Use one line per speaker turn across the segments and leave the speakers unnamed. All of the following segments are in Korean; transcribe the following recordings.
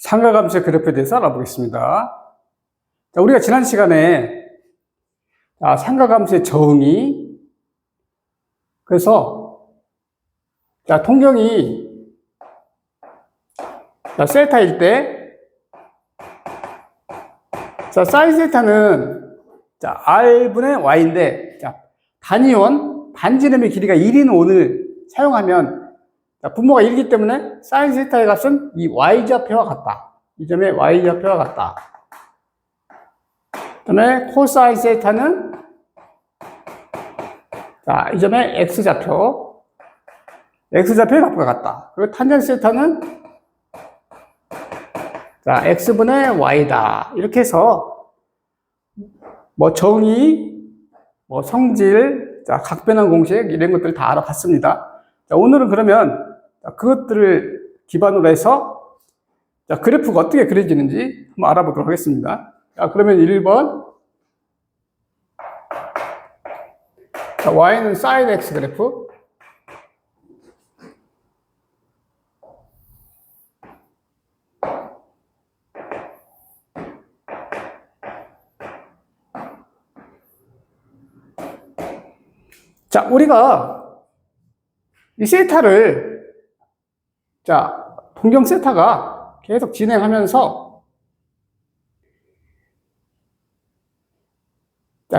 상가감수의 그래프에 대해서 알아보겠습니다. 자, 우리가 지난 시간에 상가감수의 정의, 그래서 통경이 셀타일 때 사인 세타는 R분의 Y인데 단위원, 반지름의 길이가 1인 5를 사용하면 분모가 1이기 때문에 사인 세타의 값은 이 Y좌표와 같다. 이 점의 Y좌표와 같다. 그 다음에 코사인 세타는 이 점의 X좌표, X좌표의 값과 같다. 그리고 탄젠 세타는 X분의 Y다. 이렇게 해서 정의, 성질, 각변환 공식 이런 것들을 다 알아봤습니다. 오늘은 그러면 그것들을 기반으로 해서 그래프가 어떻게 그려지는지 한번 알아보도록 하겠습니다. 그러면 1번 Y는 sin X 그래프, 우리가 이 세타를 동경 세타가 계속 진행하면서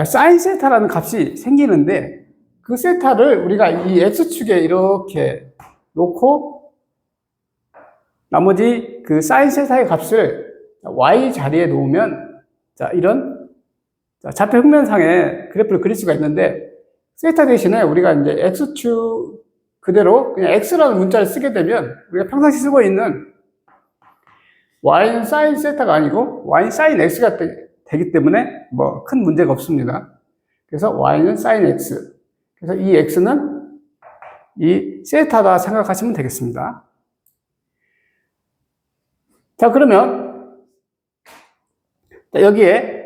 사인 세타라는 값이 생기는데 그 세타를 우리가 이 X축에 이렇게 놓고 나머지 그 사인 세타의 값을 Y 자리에 놓으면 이런 좌표 평면상의 그래프를 그릴 수가 있는데 세타 대신에 우리가 이제 X축 그대로 그냥 X라는 문자를 쓰게 되면 우리가 평상시 쓰고 있는 Y는 sin 세타가 아니고 Y는 sin X가 되기 때문에 큰 문제가 없습니다. 그래서 Y는 sin X. 그래서 이 X는 이 세타다 생각하시면 되겠습니다. 그러면 여기에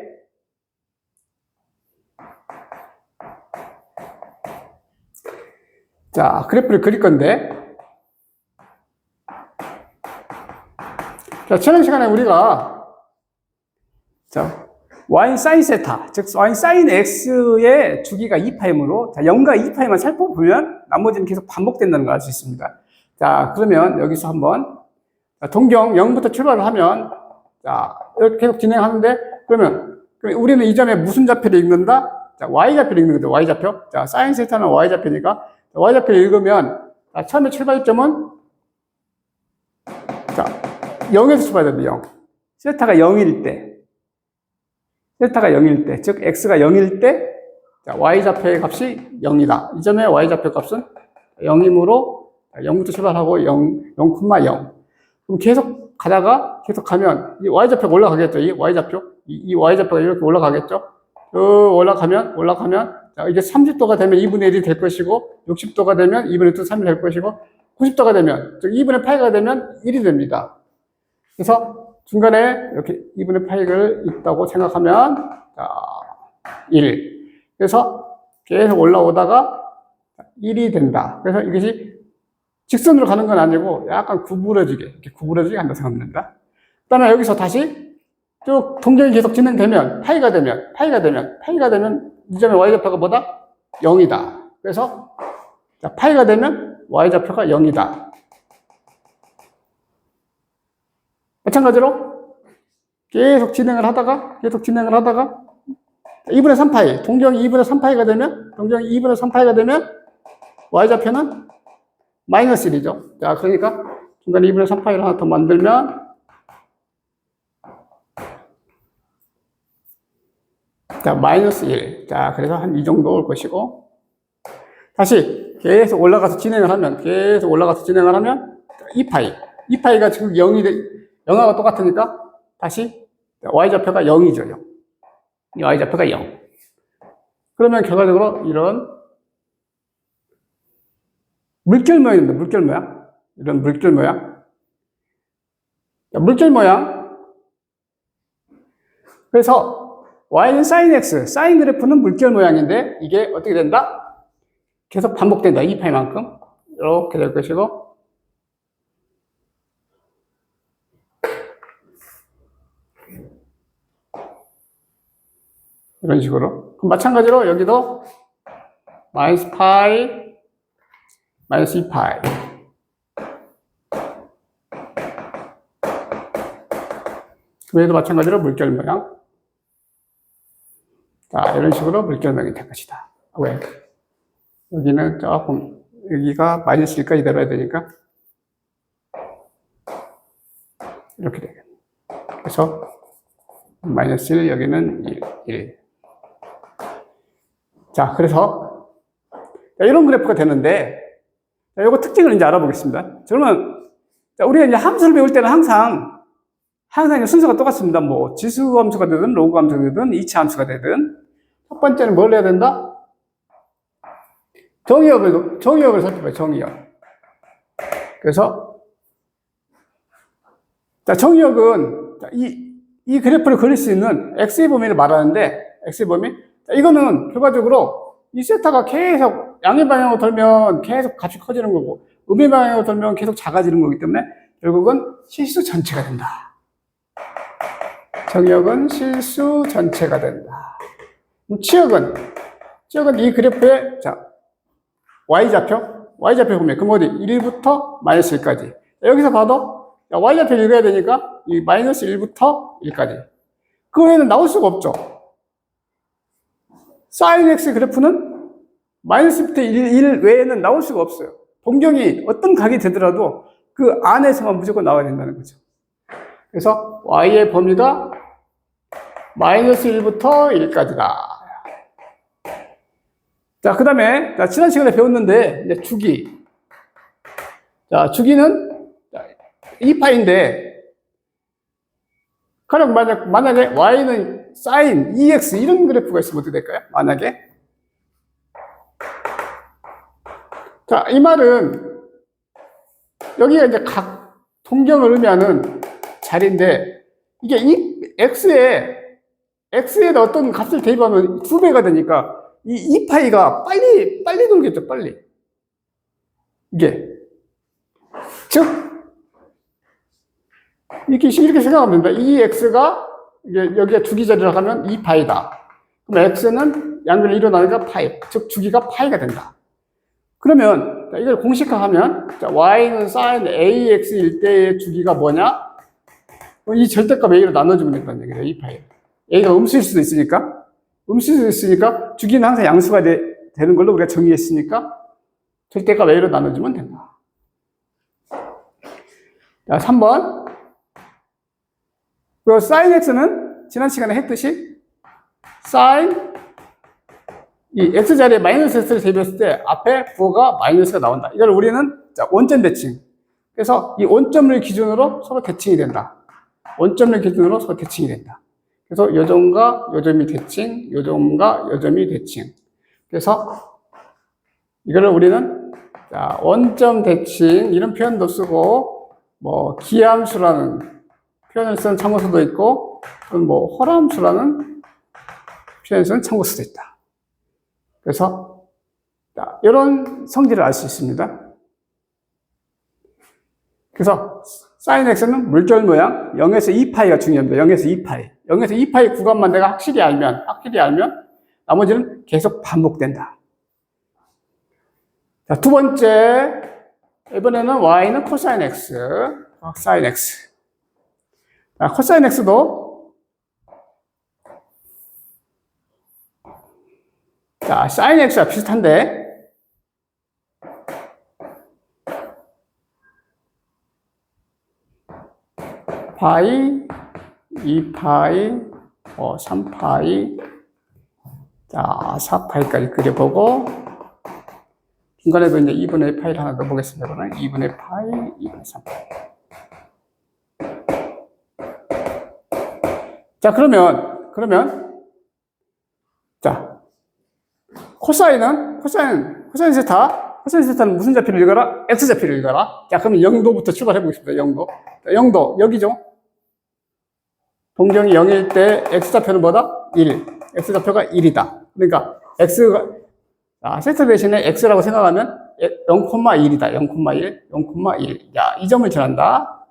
그래프를 그릴 건데, 지난 시간에 우리가, Y는 sin 세타, 즉, Y는 sin X의 주기가 2파이므로, 0과 2파이만 살펴보면 나머지는 계속 반복된다는 걸 알 수 있습니다. 그러면 여기서 한번, 동경 0부터 출발을 하면, 이렇게 계속 진행하는데, 그러면 우리는 이 점에 무슨 좌표를 읽는다? Y좌표를 읽는 거죠, Y좌표. sin 세타는 Y좌표니까, Y좌표를 읽으면, 처음에 출발점은, 0에서 출발됩니다, 0. 세타가 0일 때, 즉, X가 0일 때, Y좌표의 값이 0이다. 이 점의 Y좌표 값은 0이므로, 0부터 출발하고 0, 0,0. 그럼 계속 가다가, 계속 가면, 이 Y좌표가 올라가겠죠, 이 Y좌표. 이 Y좌표가 이렇게 올라가겠죠. 올라가면, 이제 30도가 되면 2분의 1이 될 것이고, 60도가 되면 2분의 2, 3이 될 것이고, 90도가 되면, 즉 2분의 8가 되면 1이 됩니다. 그래서 중간에 이렇게 2분의 8을 있다고 생각하면, 1. 그래서 계속 올라오다가 1이 된다. 그래서 이것이 직선으로 가는 건 아니고 약간 이렇게 구부러지게 간다 생각합니다. 그 다음에 여기서 다시 쭉 동경이 계속 진행되면, 파이가 되면, 이 점의 Y좌표가 뭐다? 0이다. 그래서, 파이가 되면 Y좌표가 0이다. 마찬가지로, 계속 진행을 하다가, 2분의 3파이, 동경이 2분의 3파이가 되면, Y좌표는 마이너스 1이죠. 그러니까, 중간에 2분의 3파이를 하나 더 만들면, 마이너스 1. 그래서 한 이 정도 올 것이고, 다시 계속 올라가서 진행을 하면, 2파이. 2파이가 지금 0하고 똑같으니까, 다시 Y좌표가 0이죠, 0. 이 Y좌표가 0. 그러면 결과적으로 이런 물결 모양입니다, 물결 모양. 이런 물결 모양. 물결 모양. 그래서, Y는 sin X, 사인 그래프는 물결 모양인데 이게 어떻게 된다? 계속 반복된다, 2파이만큼. 이렇게 될 것이고 이런 식으로. 그럼 마찬가지로 여기도 마이너스 파이, 마이너스 2파이. 얘도 마찬가지로 물결 모양. 자, 이런 식으로 물결 모양이 될 것이다. 왜? 여기는 조금, 여기가 마이너스 1까지 내려야 되니까, 이렇게 되겠네. 그래서, 마이너스 1, 여기는 1. 자, 그래서, 이런 그래프가 되는데, 이거 특징을 이제 알아보겠습니다. 그러면, 우리가 이제 함수를 배울 때는 항상 순서가 똑같습니다. 뭐, 지수 함수가 되든, 로그 함수가 되든, 이차 함수가 되든, 첫 번째는 뭘 해야 된다? 정의역을 살펴봐요, 정의역. 그래서, 자, 정의역은, 이 그래프를 그릴 수 있는 x의 범위를 말하는데, x의 범위? 자, 이거는 결과적으로 이 세타가 계속 양의 방향으로 돌면 계속 값이 커지는 거고, 음의 방향으로 돌면 계속 작아지는 거기 때문에, 결국은 실수 전체가 된다. 정의역은 실수 전체가 된다. 치역은 이 그래프의, 자, y좌표 보면, 그럼 어디? 1부터 마이너스 1까지. 여기서 봐도, y좌표 읽어야 되니까, 이 마이너스 1부터 1까지. 그 외에는 나올 수가 없죠. sin x 그래프는 마이너스 1부터 1 외에는 나올 수가 없어요. 동경이 어떤 각이 되더라도 그 안에서만 무조건 나와야 된다는 거죠. 그래서 y의 범위가 마이너스 1부터 1까지다. 자, 그 다음에, 지난 시간에 배웠는데, 이제 주기. 자, 주기는 2파인데, 가령 만약에 y는 sin 2x 이런 그래프가 있으면 어떻게 될까요? 만약에. 자, 이 말은, 여기가 이제 각 동경을 의미하는 자리인데, 이게 이 x에다 어떤 값을 대입하면 2배가 되니까, 이 2파이가 빨리 돌겠죠, 빨리. 이게. 즉, 이렇게 생각하면 됩니다. 이 x가, 여기가 주기 자리라고 하면 2파이다. 그럼 x는 양변을 일어나니까 파이. 즉, 주기가 파이가 된다. 그러면, 이걸 공식화하면, y는 sin ax일 때의 주기가 뭐냐? 이 절대값 a로 나눠주면 된다는 얘기예요, 2파이. a가 음수일 수도 있으니까. 주기는 항상 양수가 되는 걸로 우리가 정의했으니까 절대값 a로 나눠주면 된다. 자, 3번. 그 sin x는 지난 시간에 했듯이 sin 이 x 자리에 마이너스 x를 대입했을 때 앞에 부호가 마이너스가 나온다. 이걸 우리는 원점 대칭. 그래서 이 원점을 기준으로 서로 대칭이 된다. 그래서 요점과 요점이 대칭, 요점과 요점이 대칭. 그래서 이거를 우리는 원점 대칭 이런 표현도 쓰고 뭐 기함수라는 표현을 쓰는 참고서도 있고 또는 뭐 홀함수라는 표현을 쓰는 참고서도 있다. 그래서 이런 성질을 알 수 있습니다. 그래서 sin x는 물결 모양 0에서 2파이가 중요합니다. 0에서 2파이. 0에서 2파이 구간만 내가 확실히 알면 나머지는 계속 반복된다. 자, 두 번째. 이번에는 y는 cosine x, sin x. 자, cosine x도 자, sin x와 비슷한데 파이, 2파이, 3파이, 자, 4파이까지 그려보고, 중간에도 이제 2분의 파이를 하나 넣어보겠습니다. 2분의 파이, 2분의 3파이. 자, 그러면, 자, 코사인은 세타는 무슨 좌표를 읽어라? x좌표를 읽어라. 자, 그러면 0도부터 출발해 보겠습니다. 0도. 자, 0도, 여기죠? 동경이 0일 때 x좌표는 뭐다? 1. x좌표가 1이다. 그러니까 세타 대신에 x라고 생각하면 0,1이다. 0,1. 자, 이 점을 지난다.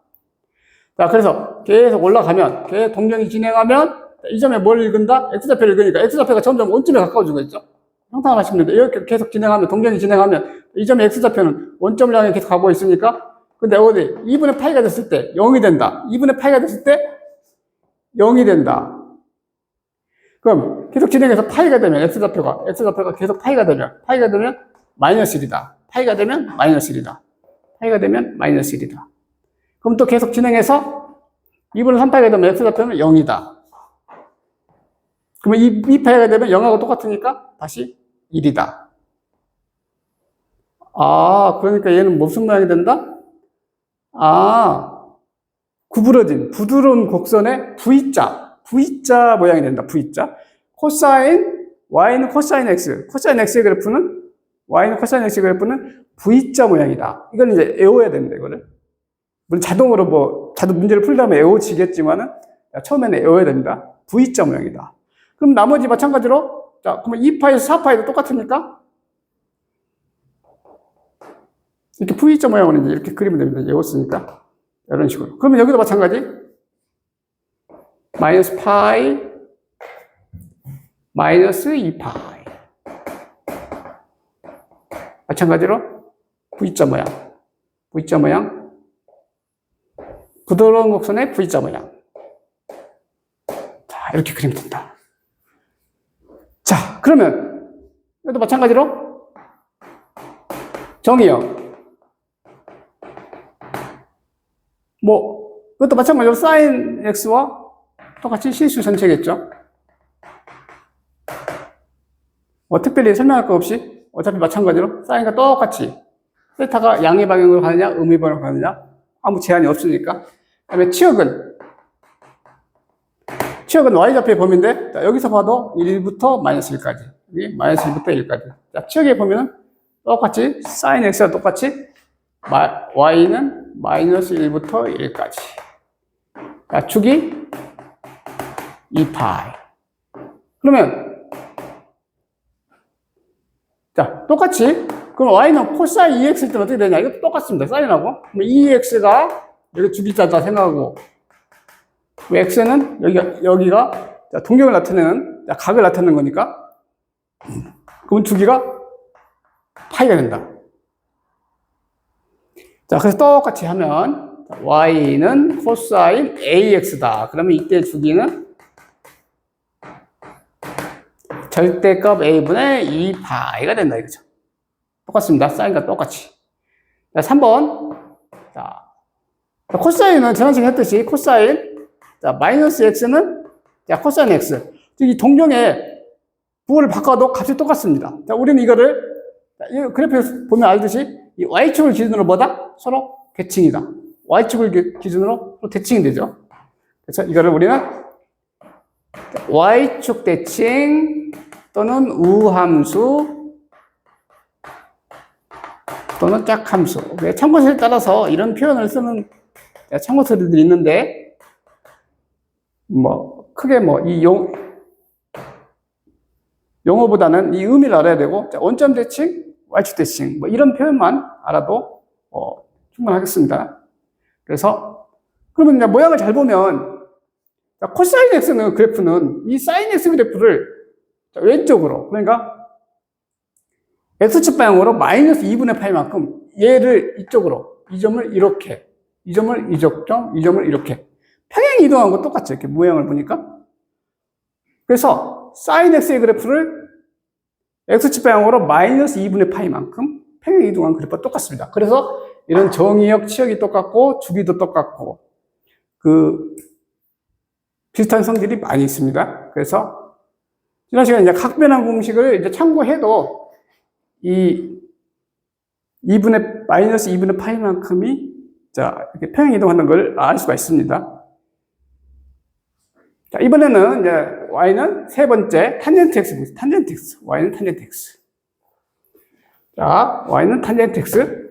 자, 그래서 계속 올라가면, 계속 동경이 진행하면, 이 점에 뭘 읽은다? X좌표를 읽으니까 X좌표가 점점 원점에 가까워지고 있죠. 형상을 하시면 돼요. 이렇게 계속 진행하면, 동경이 진행하면, 이 점의 X좌표는 원점을 향해 계속 가고 있으니까, 근데 어디? 2분의 파이가 됐을 때 0이 된다. 2분의 파이가 됐을 때 0이 된다. 그럼 계속 진행해서 파이가 되면, X좌표가 계속 파이가 되면 마이너스 1이다. 파이가 되면 마이너스 1이다. 파이가 되면 마이너스 1이다. 그럼 또 계속 진행해서 2분의 3파이가 되면 X좌표는 0이다. 그러면 2파이가 되면 0하고 똑같으니까 다시 1이다. 아, 그러니까 얘는 무슨 모양이 된다? 아, 구부러진, 부드러운 곡선의 V자 모양이 된다. V자. 코사인, Y는 코사인 X. 코사인 X의 그래프는, Y는 코사인 X의 그래프는 V자 모양이다. 이걸 이제 외워야 됩니다, 이거를. 물론 자동으로 문제를 풀다면 외워지겠지만은, 처음에는 외워야 됩니다. V자 모양이다. 그럼 나머지 마찬가지로, 자, 그러면 2파에서 4파에도 똑같으니까, 이렇게 V자 모양으로 이제 이렇게 그리면 됩니다. 외웠으니까. 이런 식으로. 그러면 여기도 마찬가지. 마이너스 파이, 마이너스 2파이. 마찬가지로 V자 모양. V자 모양. 부드러운 곡선의 V자 모양. 자, 이렇게 그리면 된다. 자, 그러면 이것도 마찬가지로 정의형. 이것도 마찬가지로 sin x와 똑같이 실수 전체겠죠. 특별히 설명할 거 없이 어차피 마찬가지로 sin과 똑같이 세타가 양의 방향으로 가느냐 음의 방향으로 가느냐 아무 제한이 없으니까. 그다음에 치역은 y좌표의 범위인데, 자, 여기서 봐도 1부터 마이너스 1까지, 여기 마이너스 1부터 1까지. 자, 치역의 범위는 똑같이 sin x와 똑같이 y는 마이너스 1부터 1까지. 자, 축이 2파이. 그러면, 자, 똑같이, 그럼 y는 코사인 2x일 때는 어떻게 되냐? 이것도 똑같습니다. 사인하고. 그럼 2x가 여기 주기자다 생각하고, x는 여기가 동경을 나타내는, 각을 나타내는 거니까, 그럼 주기가 파이가 된다. 자, 그래서 똑같이 하면, y는 코사인 ax다. 그러면 이때 주기는 절대값 a분의 2파이가 된다, 이거죠. 똑같습니다. 사인과 똑같이. 자, 3번. 자, 코사인은 지난시간에 했듯이 코사인, 자, 마이너스 x는, 자, 코사인 x. 이 동경에 부호를 바꿔도 값이 똑같습니다. 자, 우리는 이거를, 이 그래프에서 보면 알듯이, 이 y축을 기준으로 뭐다? 서로 대칭이다. y축을 기준으로 서로 대칭이 되죠. 그래서 이거를 우리는 y축 대칭 또는 우함수 또는 짝함수. 참고서에 따라서 이런 표현을 쓰는 참고서들이 있는데, 크게 이 용어보다는 이 의미를 알아야 되고, 원점 대칭, y축 대칭, 이런 표현만 알아도, 충분하겠습니다. 그래서, 그러면 이제 모양을 잘 보면, 코사인 x는 그래프는 이 사인 x 그래프를 왼쪽으로, 그러니까, x축 방향으로 마이너스 2분의 파이만큼 얘를 이쪽으로, 이 점을 이렇게, 이 점을 이쪽점, 이 점을 이렇게. 평행 이동한 거 똑같죠. 이렇게 모양을 보니까. 그래서 sin x의 그래프를 x축 방향으로 마이너스 2분의 파이만큼 평행 이동한 그래프가 똑같습니다. 그래서 이런 정의역, 치역이 똑같고 주기도 똑같고 비슷한 성질이 많이 있습니다. 그래서 지난 시간에 이제 각변환 공식을 이제 참고해도 이 마이너스 2분의 파이만큼이 이렇게 평행 이동하는 걸 알 수가 있습니다. 자, 이번에는 이제 y는 세 번째 탄젠트 x, y는 탄젠트 x. 자, y는 탄젠트 x.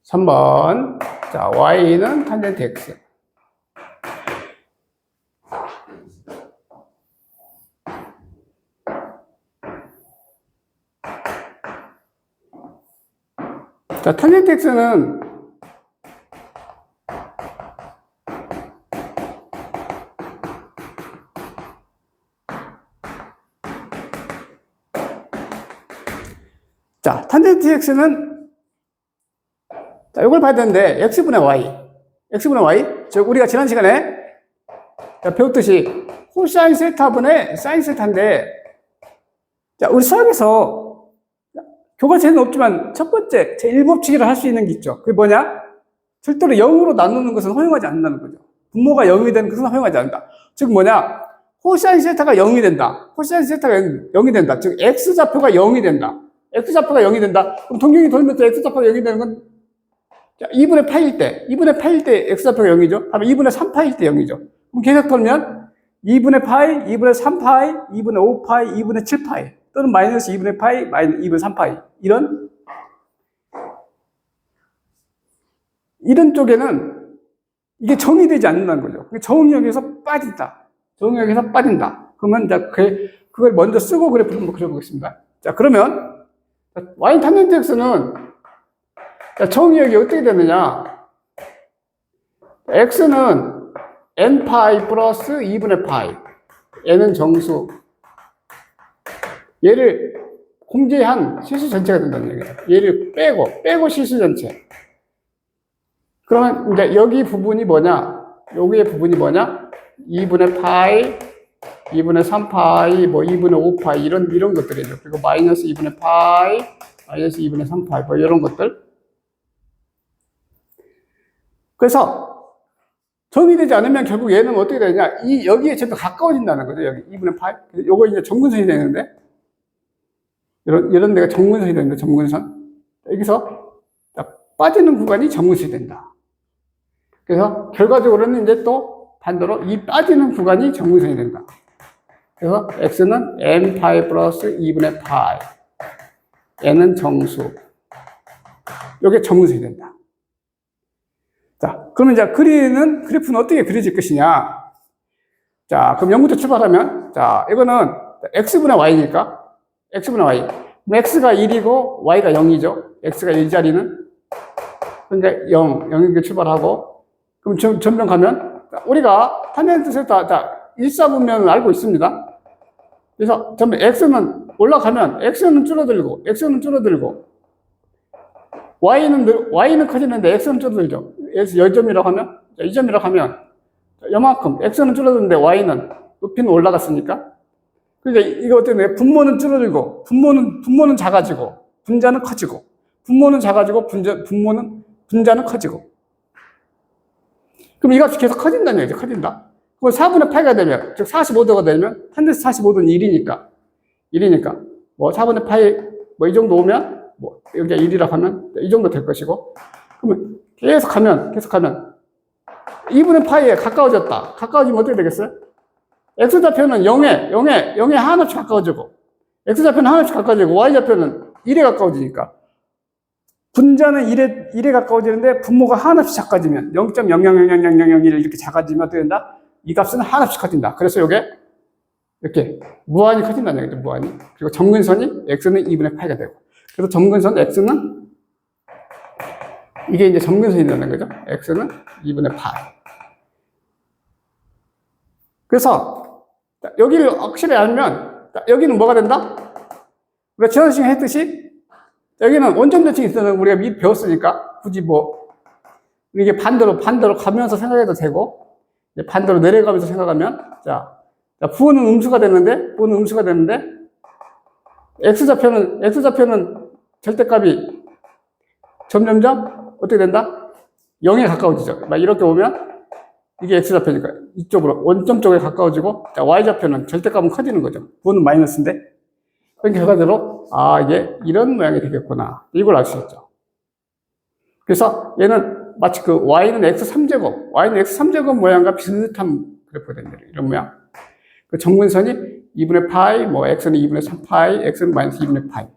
(3번) 자, y는 탄젠트 x. 자, 탄젠트 x는 자, 탄젠트 x는 자, 이걸 봐야 되는데 x분의 y 즉 우리가 지난 시간에 배웠듯이 코사인 세타분의 사인 세타인데 자, 우리 수학에서 교과서에는 없지만 첫 번째 제1법칙이라 할 수 있는 게 있죠. 그게 뭐냐? 절대로 0으로 나누는 것은 허용하지 않는다는 거죠. 분모가 0이 되는 것은 허용하지 않는다. 즉 뭐냐? 코사인 세타가 0이 된다. 코사인 세타가 0이 된다. 즉 x좌표가 0이 된다. x좌표가 0이 된다. 그럼 동경이 돌면서 x좌표가 0이 되는 건 자, 2분의 파일 때 x좌표가 0이죠. 다음에 2분의 3파일 때 0이죠. 그럼 계속 돌면 2분의 파이, 2분의 3파이, 2분의 5파이, 2분의 7파이 또는 마이너스 2분의 파이, 마이너스 2분의 3파이 이런 쪽에는 이게 정의되지 않는다는 거죠. 정의역에서 빠진다. 정의역에서 빠진다. 그러면 이제 그걸 먼저 쓰고 그래프를 한번 그려보겠습니다. 자, 그러면 y 탄젠트 x는 정의역이 어떻게 되느냐? x는 n파이 플러스 2분의 파이. n은 정수. 얘를 공제한 실수 전체가 된다는 얘기예요. 얘를 빼고 실수 전체. 그러면 이제 여기 부분이 뭐냐? 여기의 부분이 뭐냐? 2분의 파이, 2분의 3파이, 뭐 2분의 5파이 이런 것들이죠. 그리고 마이너스 2분의 파이, 마이너스 2분의 3파이 뭐 이런 것들. 그래서 정의되지 않으면 결국 얘는 어떻게 되냐? 여기에 전부 가까워진다는 거죠. 여기 2분의 파이. 요거 이제 정근선이 되는데 이런 데가 정근선이 되는데 정근선. 여기서 빠지는 구간이 정근선이 된다. 그래서 결과적으로는 이제 또 반대로 이 빠지는 구간이 정근선이 된다. 그래서 x는 n파이 플러스 2분의 파이. n은 정수. 이게 정근선이 된다. 자, 그러면 이제 그래프는 어떻게 그려질 것이냐? 자, 그럼 0부터 출발하면, 자, 이거는 x분의 y니까, x분의 y. 그럼 x가 1이고, y가 0이죠. x가 1자리는. 그러니까 0이렇게 출발하고, 그럼 전면 가면, 우리가 탄젠트 세타, 자, 1사분면을 알고 있습니다. 그래서 전면 x는 올라가면, x는 줄어들고, y는 커지는데 x는 줄어들죠. x 여점이라고 하면, 이 점이라고 하면, 요만큼, x는 줄어드는데 y는 높이는 올라갔으니까. 그러니까 이거 때문에 분모는 줄어들고, 분모는 작아지고, 분자는 커지고, 분모는 작아지고, 분자는 커지고. 그럼 이 값이 계속 커진다는 얘기죠. 커진다. 그럼 4분의 8가 되면, 즉 45도가 되면, 탄젠트 45도는 1이니까. 뭐 4분의 8, 뭐 이 정도 오면, 뭐 여기가 1이라고 하면 이 정도 될 것이고, 그러면 계속 가면 2분의 파이에 가까워졌다. 가까워지면 어떻게 되겠어요? x좌표는 0에 하나씩 가까워지고, x좌표는 하나씩 가까워지고, y좌표는 1에 가까워지니까 분자는 1에 가까워지는데 분모가 하나씩 작아지면 0.000001 이렇게 작아지면 어떻게 된다? 이 값은 하나씩 커진다. 그래서 이게 이렇게 무한히 커진다는 얘기죠. 무한히. 그리고 점근선이 x는 2분의 파이가 되고, 그래서 점근선 x는 이게 이제 점근선이 되는 거죠. x는 2분의 파이. 그래서 여기를 확실히 알면 여기는 뭐가 된다? 우리가 지난 시간에 했듯이 여기는 원점 대칭이 있었는 우리가 미리 배웠으니까 굳이 뭐 이게 반대로 가면서 생각해도 되고, 반대로 내려가면서 생각하면 자 부호는 음수가 되는데 x좌표는 절대값이 점점점 어떻게 된다? 0에 가까워지죠. 막 이렇게 오면 이게 x좌표니까 이쪽으로 원점 쪽에 가까워지고, 자, y좌표는 절대값은 커지는 거죠. 부호는 마이너스인데. 그러니까 결과적으로 이게 이런 모양이 되겠구나. 이걸 알 수 있죠. 그래서 얘는 마치 그 y는 x3제곱 모양과 비슷한 그래프가 됩니다. 이런 모양. 그 정근선이 2분의 파이, 뭐 x는 2분의 3파이, x는 마이너스 2분의 파이.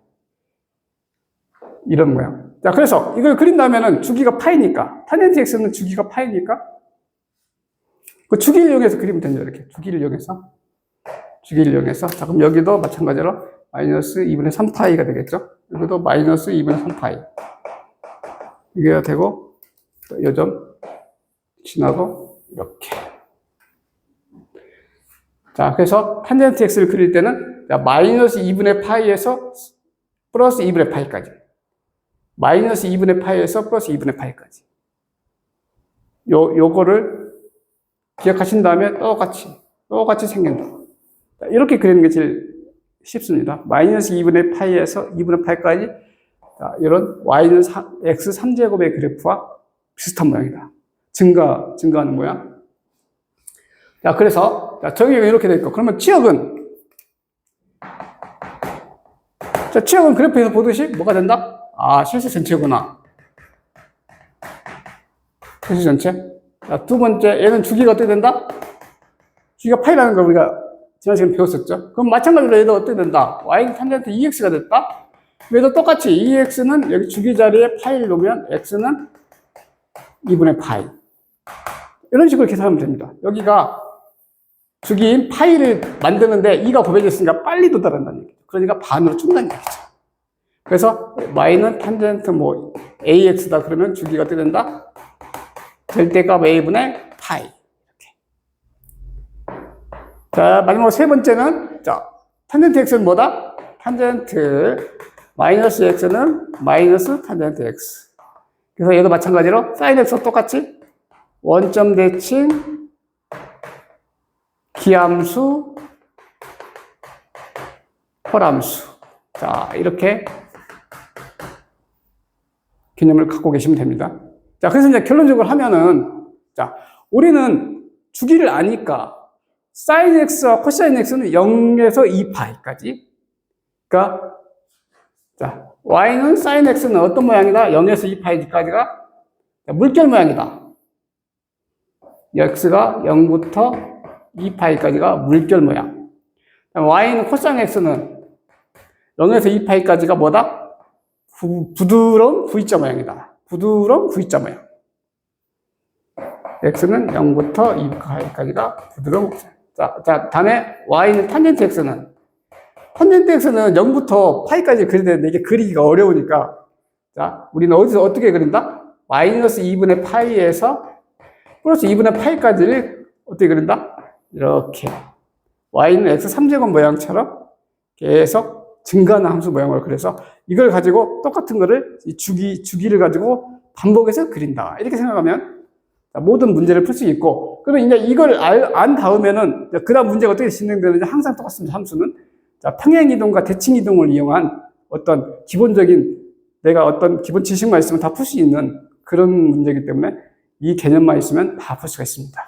이런 모양. 자, 그래서 이걸 그린다면은 주기가 파이니까, 탄젠트 x는 주기가 파이니까, 그 주기를 이용해서 그리면 됩니다. 이렇게. 주기를 이용해서. 자, 그럼 여기도 마찬가지로 마이너스 2분의 3파이가 되겠죠? 여기도 마이너스 2분의 3파이. 이게 되고, 요 점 지나고, 이렇게. 자, 그래서 탄젠트 x를 그릴 때는, 마이너스 2분의 파이에서 플러스 2분의 파이까지. 마이너스 2분의 파이에서 플러스 2분의 파이까지. 요거를 기억하신 다음에 똑같이 생긴다. 이렇게 그리는 게 제일 쉽습니다. 마이너스 2분의 파이에서 2분의 파이까지. 자, 이런 y는 x 3제곱의 그래프와 비슷한 모양이다. 증가하는 모양. 자, 그래서, 자, 정의가 이렇게 돼 있고, 그러면 치역은, 자, 치역은 그래프에서 보듯이 뭐가 된다? 아, 실수 전체구나. 실수 전체. 자, 두 번째, 얘는 주기가 어떻게 된다? 주기가 파이라는 걸 우리가 지난 시간에 배웠었죠. 그럼 마찬가지로 얘도 어떻게 된다? y는 탄젠트 2x가 됐다? 얘도 똑같이 2x는 여기 주기 자리에 파이를 놓으면 x는 2분의 파이. 이런 식으로 계산하면 됩니다. 여기가 주기인 파이를 만드는데 2가 곱해져 있으니까 빨리 도달한다는 얘기죠. 그러니까 반으로 줄는다는 얘기죠. 그래서 y는 탄젠트 뭐 ax다 그러면 주기가 어떻게 된다? 절대값 a분의 파이. 이렇게. 자, 마지막으로 세 번째는, 자, 탄젠트 x는 뭐다? 탄젠트 마이너스 x는 마이너스 탄젠트 x. 그래서 얘도 마찬가지로 사인 x와 똑같이 원점 대칭 기함수 홀함수. 자, 이렇게 개념을 갖고 계시면 됩니다. 자, 그래서 이제 결론적으로 하면은, 자, 우리는 주기를 아니까 사인 x와 코사인 x는 0에서 2파이까지. 그러니까, 자, y는 사인 x는 어떤 모양이다? 0에서 2파이까지가 물결 모양이다. x가 0부터 2파이까지가 물결 모양. y는 코사인 x는 0에서 2파이까지가 뭐다? 부드러운 V자 모양이다. 부드러운 V자 모양. x는 0부터 2파이까지가 부드러운 V자. 자, 다음에 y는 탄젠트 x는 0부터 파이까지 그려야 되는데 이게 그리기가 어려우니까, 자, 우리는 어디서 어떻게 그린다? 마이너스 2분의 파이에서 플러스 2분의 파이까지를 어떻게 그린다? 이렇게. y는 x 3제곱 모양처럼 계속 증가하는 함수 모양으로 그려서 이걸 가지고 똑같은 거를 이 주기를 가지고 반복해서 그린다. 이렇게 생각하면 모든 문제를 풀 수 있고, 그러면 이제 이걸 안 다음에는 그 다음 문제가 어떻게 진행되는지 항상 똑같습니다. 함수는. 자, 평행이동과 대칭이동을 이용한 어떤 기본적인 내가 어떤 기본 지식만 있으면 다 풀 수 있는 그런 문제이기 때문에 이 개념만 있으면 다 풀 수가 있습니다.